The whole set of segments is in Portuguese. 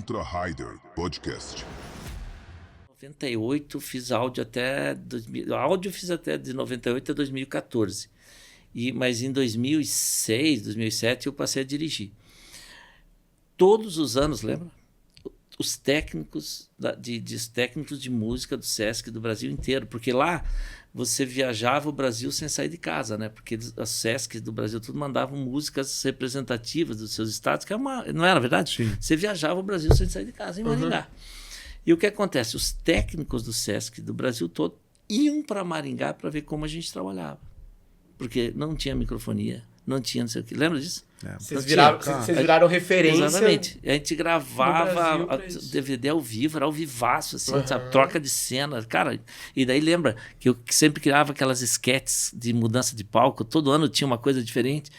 Contra Rider Podcast. 98 fiz áudio até 2000, áudio fiz até de 98 a 2014. Mas em 2006, 2007 eu passei a dirigir. Todos os anos, lembra? Os técnicos técnicos de música do Sesc do Brasil inteiro, porque lá você viajava o Brasil sem sair de casa, né? Porque as Sesc do Brasil tudo mandavam músicas representativas dos seus estados, que não era verdade? Sim. Você viajava o Brasil sem sair de casa, em Maringá. E o que acontece? Os técnicos do Sesc do Brasil todo iam para Maringá para ver como a gente trabalhava. Porque não tinha microfonia, não tinha não sei o que. Lembra disso? Vocês viraram referência. Exatamente. A gente gravava DVD ao vivo, era ao vivaço, assim, sabe? Troca de cena. Cara, e daí lembra que eu sempre criava aquelas esquetes de mudança de palco. Todo ano tinha uma coisa diferente.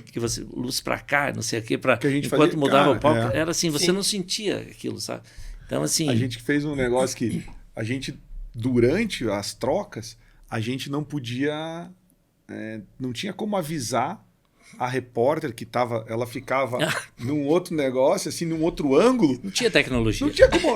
Que você, luz pra cá, não sei o quê, enquanto mudava o palco. Era assim, você não sentia aquilo, sabe? Então, assim... A gente fez um negócio que a gente, durante as trocas, a gente não podia... não tinha como avisar a repórter que ela ficava num outro negócio, assim, num outro ângulo. Não tinha tecnologia. Não tinha como.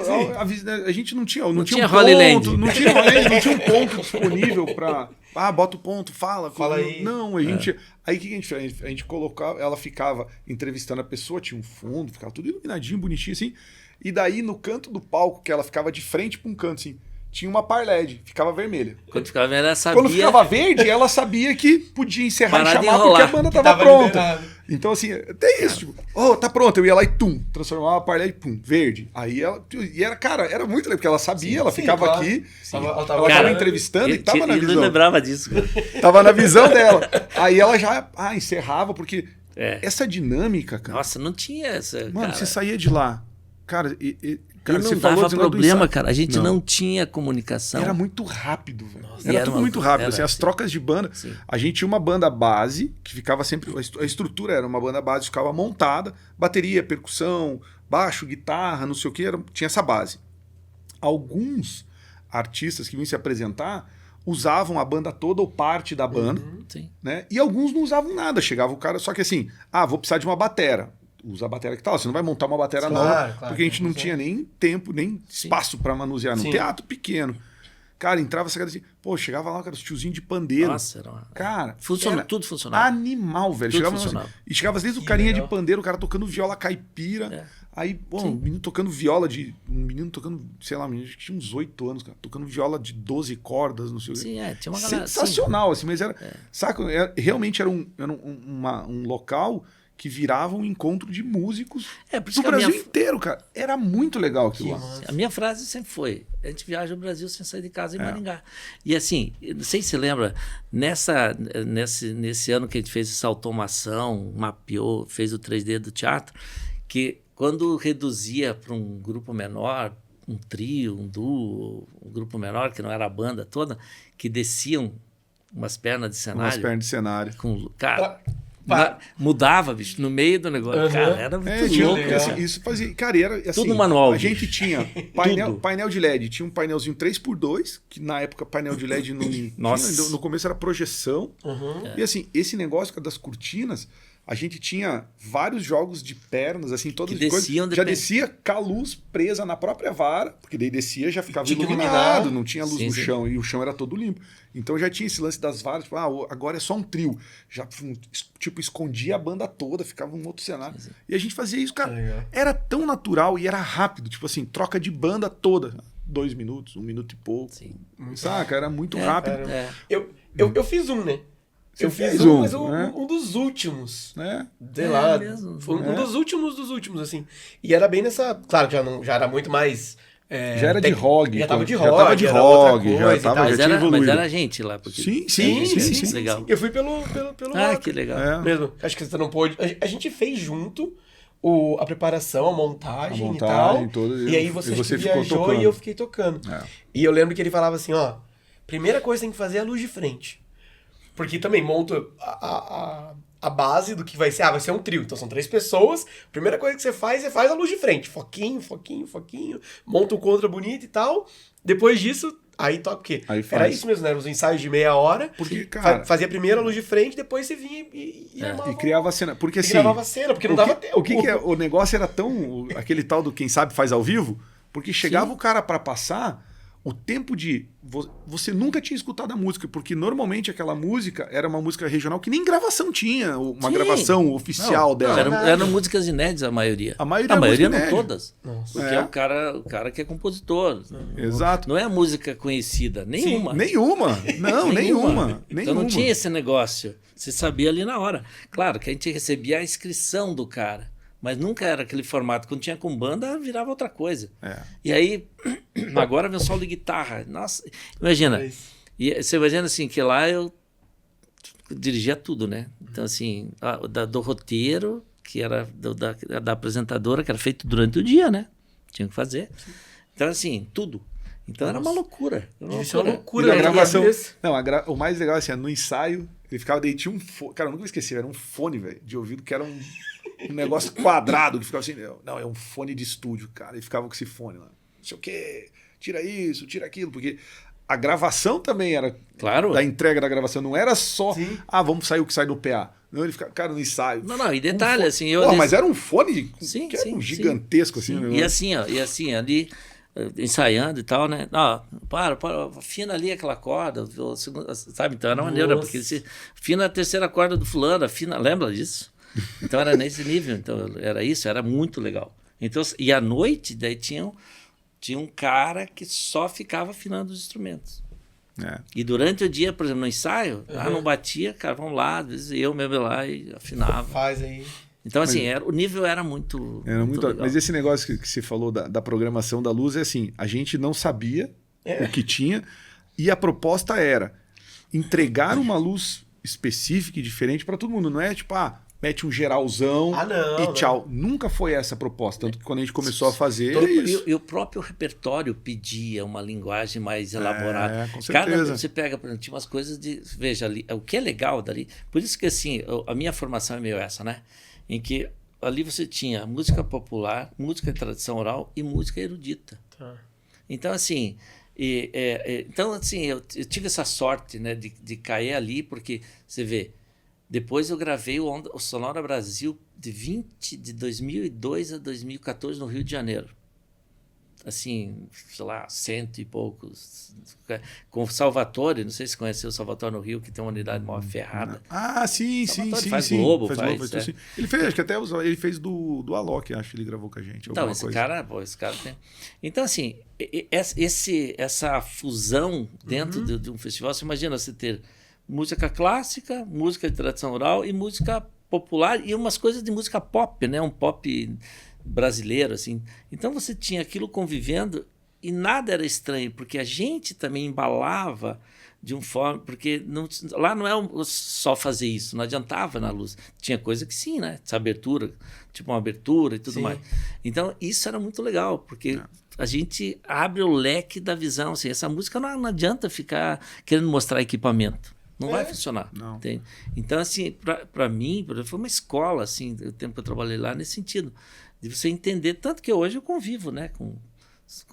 A gente não tinha um ponto, não tinha um ponto disponível para. Bota o ponto, fala aí. Não, aí o que a gente fez? A gente colocava, ela ficava entrevistando a pessoa, tinha um fundo, ficava tudo iluminadinho, bonitinho, assim. E daí, no canto do palco, que ela ficava de frente para um canto, assim, tinha uma par LED, ficava vermelha. Quando ficava vermelha, ela sabia... Quando ficava verde, ela sabia que podia encerrar Parar e chamar porque a banda tava pronta. Liberado. Então, assim, até isso, tipo, tá pronto. Eu ia lá e transformava a par LED, verde. Aí ela... E era muito legal, porque ela sabia, ela ficava aqui, ela tava entrevistando e tava na visão. Eu não lembrava disso. Tava na visão dela. Aí ela já encerrava, porque essa dinâmica, cara... Nossa, não tinha essa... Mano, cara. Você saía de lá, cara... Cara, não dava problema, cara. A gente não tinha comunicação. Era muito rápido, velho. Era tudo muito rápido. Assim, as trocas de banda. Sim. A gente tinha uma banda base, que ficava sempre... A estrutura era uma banda base, ficava montada. Bateria, percussão, baixo, guitarra, não sei o que. Tinha essa base. Alguns artistas que vinham se apresentar usavam a banda toda ou parte da banda. Né? E alguns não usavam nada. Chegava o cara... Só que assim, vou precisar de uma batera. Usa a bateria que tal. Você não vai montar uma bateria nova, porque a gente não tinha nem tempo, nem espaço para manusear. Num teatro pequeno. Cara, entrava essa cara assim, chegava lá, cara, os tiozinhos de pandeiro. Nossa, era uma... Cara, tudo funcionava. Animal, velho. Tudo chegava funcionava. E chegava às vezes o carinha de pandeiro, o cara tocando viola caipira. Aí, um menino tocando viola um menino tocando, sei lá, um menino que tinha uns 8 anos, cara, tocando viola de 12 cordas, não sei o que. Sim, tinha uma galera. Sensacional, assim, mas era. Saca? Realmente era um local que virava um encontro de músicos do Brasil inteiro, cara. Era muito legal aquilo lá. A minha frase sempre foi: a gente viaja o Brasil sem sair de casa em Maringá. E assim, não sei se você lembra, nesse ano que a gente fez essa automação, mapeou, fez o 3D do teatro, que quando reduzia para um grupo menor, um trio, um duo, um grupo menor, que não era a banda toda, que desciam umas pernas de cenário. Cara... Mudava, bicho, no meio do negócio. Cara, era muito louco. Assim, isso fazia. Cara, era assim. Tudo manual. A gente tinha painel de LED, tinha um painelzinho 3x2, que na época painel de LED não tinha, no começo era projeção. E assim, esse negócio das cortinas, a gente tinha vários jogos de pernas, assim, todas as coisas. Já descia com a luz presa na própria vara, porque daí descia já ficava iluminado, não tinha luz no chão, e o chão era todo limpo. Então já tinha esse lance das varas, tipo, agora é só um trio. Já, tipo, escondia a banda toda, ficava um outro cenário. Sim. E a gente fazia isso, cara. Era tão natural e era rápido, tipo assim, troca de banda toda. 2 minutos, 1 minuto e pouco. Sim. Saca? Era muito rápido. Eu fiz um, né? Eu fiz mas um dos últimos. Sei lá. Foi um dos últimos, assim. E era bem nessa... Claro que já era muito mais... já era de rock. Já tava de rock. Mas era a gente lá. Porque... Sim. Legal. Eu fui pelo rock. Que legal. Mesmo. Acho que você não pôde... A gente fez junto a preparação, a montagem e tal. E aí você viajou e eu fiquei tocando. E eu lembro que ele falava assim, primeira coisa que tem que fazer é a luz de frente. Porque também monta a base do que vai ser. Vai ser um trio. Então são 3 pessoas. Primeira coisa que você faz a luz de frente. Foquinho. Monta um contra bonito e tal. Depois disso, Aí toca o quê? Era isso mesmo, né? Os ensaios de meia hora. Porque, cara... Fazia a primeira luz de frente, depois você vinha e armava. E criava a cena. Porque assim... gravava a cena, porque não dava tempo. O negócio era tão... Aquele tal do quem sabe faz ao vivo. Porque chegava o cara pra passar... O tempo de... Você nunca tinha escutado a música, porque normalmente aquela música era uma música regional que nem gravação tinha, uma gravação oficial dela. Eram músicas inéditas a maioria. A maioria não todas. Porque é o cara que é compositor. Exato. Não é a música conhecida, nenhuma. Sim, nenhuma. Não, nenhuma. Então não tinha esse negócio. Você sabia ali na hora. Claro que a gente recebia a inscrição do cara. Mas nunca era aquele formato. Quando tinha com banda, virava outra coisa. E aí, agora vem o solo de guitarra. Nossa, imagina. E você imagina assim, que lá eu dirigia tudo, né? Então, assim, do roteiro, que era da apresentadora, que era feito durante o dia, né? Tinha que fazer. Então, assim, tudo. Então era uma loucura. Isso é uma loucura. E a gravação... Não, o mais legal é assim, no ensaio, ele ficava... Daí tinha um fone... Cara, eu nunca esqueci, era um fone, velho, de ouvido, que era um negócio quadrado, que ficava assim... Não, é um fone de estúdio, cara. E ficava com esse fone lá. Não sei o quê, tira isso, tira aquilo, porque... A gravação também era... Claro. Da entrega da gravação, não era só... Sim. Vamos sair o que sai do PA. Não, ele ficava, cara, no ensaio. Não, e detalhe, assim... Mas era um fone gigantesco, assim. E assim, ali... ensaiando e tal, né? Para, afina ali aquela corda, sabe? Então era maneira, porque afina a terceira corda do fulano, lembra disso? Então era nesse nível, então era isso, era muito legal. Então, e à noite, daí tinha um cara que só ficava afinando os instrumentos. E durante o dia, por exemplo, no ensaio, não batia, cara, vamos lá, às vezes eu mesmo ia lá e afinava. Faz aí. Então, assim, o nível era muito legal. Mas esse negócio que você falou da programação da luz é assim, a gente não sabia o que tinha e a proposta era entregar uma luz específica e diferente para todo mundo. Não é tipo, mete um geralzão e tchau. Nunca foi essa a proposta. Tanto que quando a gente começou a fazer... E o próprio repertório pedia uma linguagem mais elaborada. Com certeza. Você pega, por exemplo, tinha umas coisas de... Veja, ali, o que é legal dali... Por isso que, assim, a minha formação é meio essa, né? Em que ali você tinha música popular, música de tradição oral e música erudita. Então, assim... eu tive essa sorte, né, de cair ali, porque você vê... Depois eu gravei o Sonora Brasil de 2002 a 2014 no Rio de Janeiro. Assim, sei lá, 100 e poucos. Com o Salvatore, não sei se você conheceu o Salvatore no Rio, que tem uma unidade maior ferrada. Sim. Faz Globo, sim. Ele fez, acho que até ele fez do Alok, acho que ele gravou com a gente. Então, esse cara tem... Então, assim, essa fusão dentro de um festival, você imagina você ter música clássica, música de tradição oral e música popular e umas coisas de música pop, né? Um pop brasileiro, assim. Então você tinha aquilo convivendo e nada era estranho, porque a gente também embalava de um forma... Porque lá não é só fazer isso, não adiantava na luz. Tinha coisa que sim, né? Essa abertura, tipo uma abertura e tudo mais. Então isso era muito legal, porque... A gente abre o leque da visão. Assim, essa música não adianta ficar querendo mostrar equipamento. Não vai funcionar. Não. Então, assim, para mim, foi uma escola, assim, o tempo que eu trabalhei lá, nesse sentido. De você entender, tanto que hoje eu convivo, né, com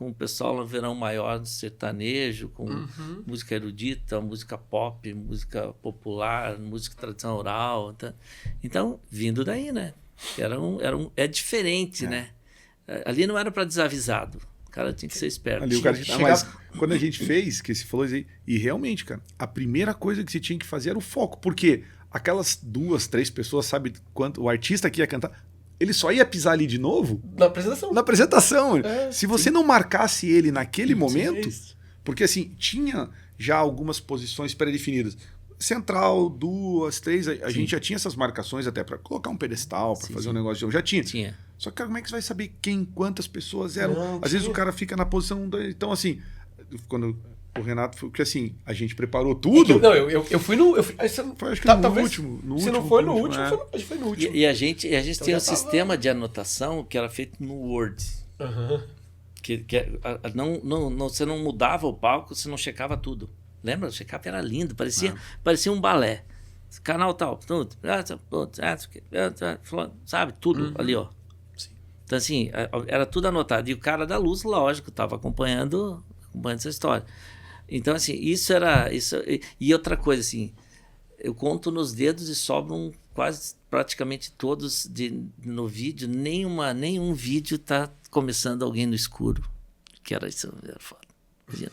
o pessoal no Verão Maior, no sertanejo, com música erudita, música pop, música popular, música tradição oral. Então, vindo daí, né? É diferente, né? Ali não era para desavisado. O cara tinha que ser esperto. Ali o cara mas quando a gente fez, que você falou isso aí, e realmente, cara, a primeira coisa que você tinha que fazer era o foco, porque aquelas 2, 3 pessoas, sabe quanto o artista que ia cantar, ele só ia pisar ali de novo na apresentação. Se você não marcasse ele naquele momento, porque assim, tinha já algumas posições pré-definidas. Central, 2, 3, a gente já tinha essas marcações até para colocar um pedestal, para fazer um negócio. Já tinha. Só que, cara, como é que você vai saber quantas pessoas eram? Às vezes o cara fica na posição... Então, assim, quando o Renato... Porque, assim, a gente preparou tudo... Eu fui no... Foi, acho que no último. Se não foi no último, acho que foi no último. E a gente tem um sistema de anotação que era feito no Word. Você não mudava o palco, você não checava tudo. Lembra? O check-up era lindo, parecia um balé. Canal tal, tudo, sabe? Tudo ali, ó. Então, assim, era tudo anotado. E o cara da luz, lógico, estava acompanhando essa história. Então, assim, isso era... E outra coisa, assim, eu conto nos dedos e sobram quase praticamente todos no vídeo. Nenhum vídeo tá começando alguém no escuro. Que era isso, era foda. Imagina.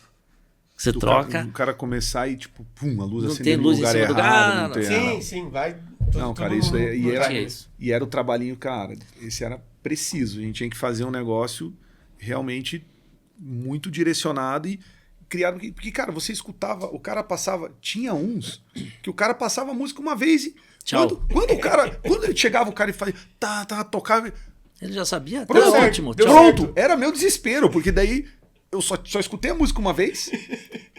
Você troca... O cara começar e, tipo, pum, a luz não acendendo tem luz no lugar em cima errado. do lugar. Sim, vai... Não, cara, isso daí... E era o trabalhinho, cara, esse era preciso. A gente tinha que fazer um negócio realmente muito direcionado e criado... Porque, cara, você escutava, o cara passava... Tinha uns que o cara passava a música uma vez e... Tchau. Quando ele chegava, o cara e fazia... tocava... Ele já sabia? Pronto, ótimo. Pronto, era meu desespero, porque daí... Eu só escutei a música uma vez.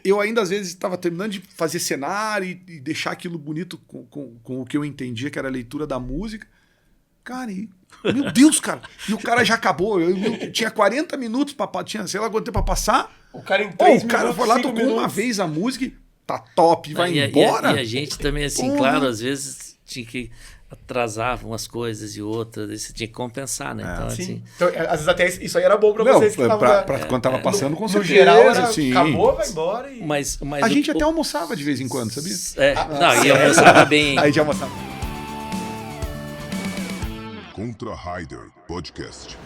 Eu ainda, às vezes, estava terminando de fazer cenário e deixar aquilo bonito com o que eu entendia, que era a leitura da música. Cara, meu Deus, cara. E o cara já acabou. Eu tinha 40 minutos, tinha sei lá quanto tempo pra passar. O cara em 3 minutos, o cara foi lá, tocou uma vez a música e tá top, vai embora. E a gente também, assim, claro, às vezes tinha que... atrasava umas coisas e outras, aí você tinha que compensar, né? Então, assim... Então, às vezes até isso aí era bom pra vocês. Que quando tava passando, com certeza. No geral, acabou, vai embora. Mas a gente até almoçava de vez em quando, sabia? Não, ia almoçava bem. Aí já almoçava. Contra Rider Podcast.